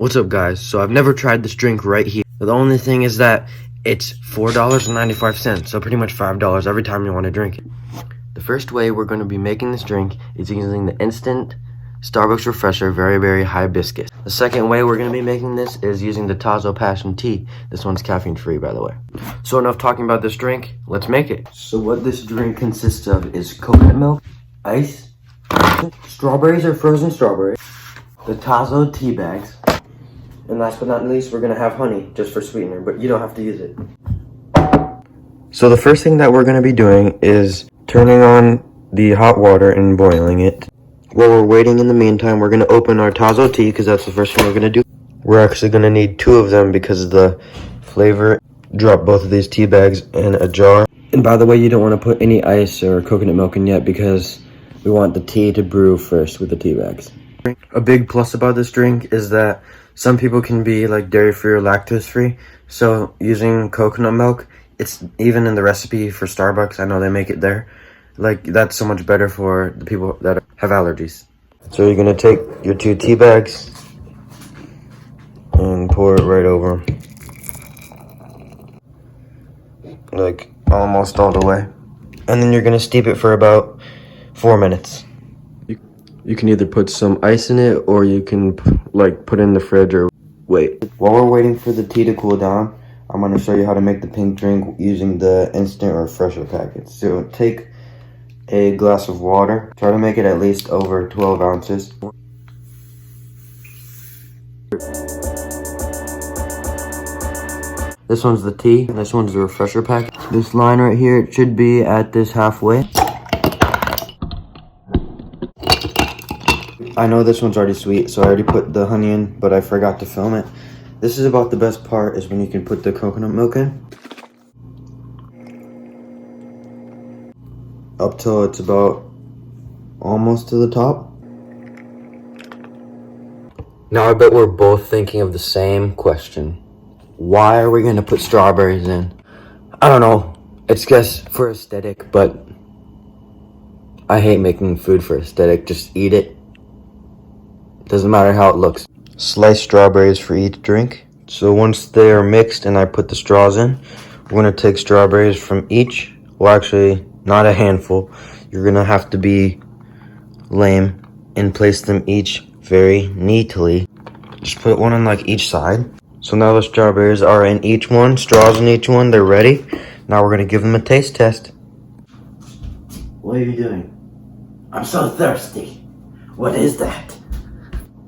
What's up, guys? So I've never tried this drink right here. The only thing is that it's $4.95, so pretty much $5 every time you want to drink it. The first way we're going to be making this drink is using the instant Starbucks refresher very hibiscus. The second way we're going to be making this is using the Tazo passion tea. This one's caffeine free, by the way. So enough talking about this drink, let's make it. So what this drink consists of is coconut milk, ice, strawberries or frozen strawberries, the Tazo tea bags, and last but not least, we're gonna have honey just for sweetener, but you don't have to use it. So the first thing that we're gonna be doing is turning on the hot water and boiling it. While we're waiting in the meantime, we're gonna open our Tazo tea because that's the first thing we're gonna do. We're actually gonna need 2 of them because of the flavor. Drop both of these tea bags in a jar. And by the way, you don't want to put any ice or coconut milk in yet because we want the tea to brew first with the tea bags. A big plus about this drink is that some people can be like dairy-free or lactose-free. So using coconut milk, it's even in the recipe for Starbucks. I know they make it there. Like, that's so much better for the people that have allergies. So you're gonna take your 2 tea bags and pour it right over. Like, almost all the way. And then you're gonna steep it for about 4 minutes. You can either put some ice in it or you can like put it in the fridge or wait. While we're waiting for the tea to cool down, I'm going to show you how to make the pink drink using the instant refresher packets. So take a glass of water. Try to make it at least over 12 ounces. This one's the tea. This one's the refresher packet. This line right here, it should be at this halfway. I know this one's already sweet, so I already put the honey in, but I forgot to film it. This is about the best part, is when you can put the coconut milk in. Up till it's about almost to the top. Now I bet we're both thinking of the same question. Why are we gonna put strawberries in? I don't know, it's just for aesthetic, but I hate making food for aesthetic. Just eat it. Doesn't matter how it looks. Sliced strawberries for each drink. So once they are mixed and I put the straws in, we're gonna take strawberries from each. Well, actually, not a handful. You're gonna have to be lame and place them each very neatly. Just put one on like each side. So now the strawberries are in each one, straws in each one, they're ready. Now we're gonna give them a taste test. What are you doing? I'm so thirsty. What is that?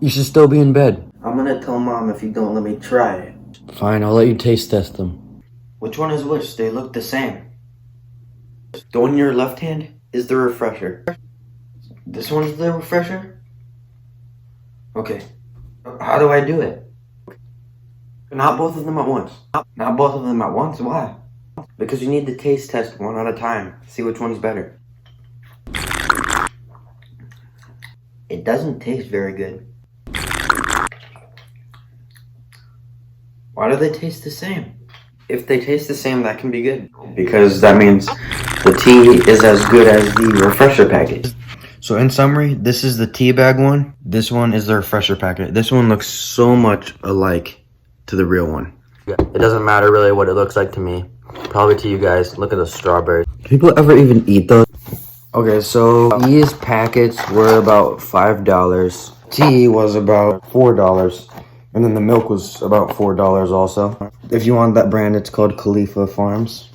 You should still be in bed. I'm gonna tell Mom if you don't let me try it. Fine, I'll let you taste test them. Which one is which? They look the same. The one in your left hand is the refresher. This one's the refresher? Okay. How do I do it? Not both of them at once. Not both of them at once? Why? Because you need to taste test one at a time. See which one's better. It doesn't taste very good. Why do they taste the same? If they taste the same, that can be good. Because that means the tea is as good as the refresher packet. So in summary, this is the tea bag one. This one is the refresher packet. This one looks so much alike to the real one. Yeah, it doesn't matter really what it looks like to me. Probably to you guys. Look at the strawberries. Do people ever even eat those? Okay, so these packets were about $5. Tea was about $4. And then the milk was about $4 also. If you want that brand, it's called Khalifa Farms.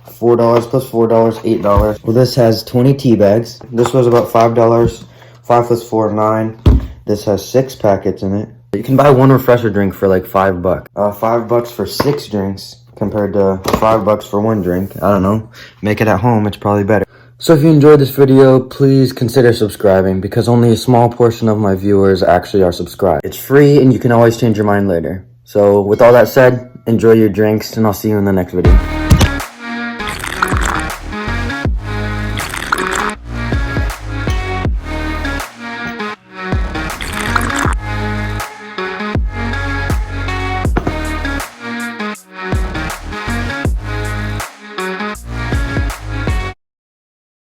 $4 plus $4, $8. Well, this has 20 tea bags. This was about $5. 5 plus 4, 9. This has 6 packets in it. You can buy one refresher drink for like $5. $5 for 6 drinks compared to $5 for 1 drink. I don't know. Make it at home, it's probably better. So if you enjoyed this video, please consider subscribing because only a small portion of my viewers actually are subscribed. It's free and you can always change your mind later. So with all that said, enjoy your drinks and I'll see you in the next video.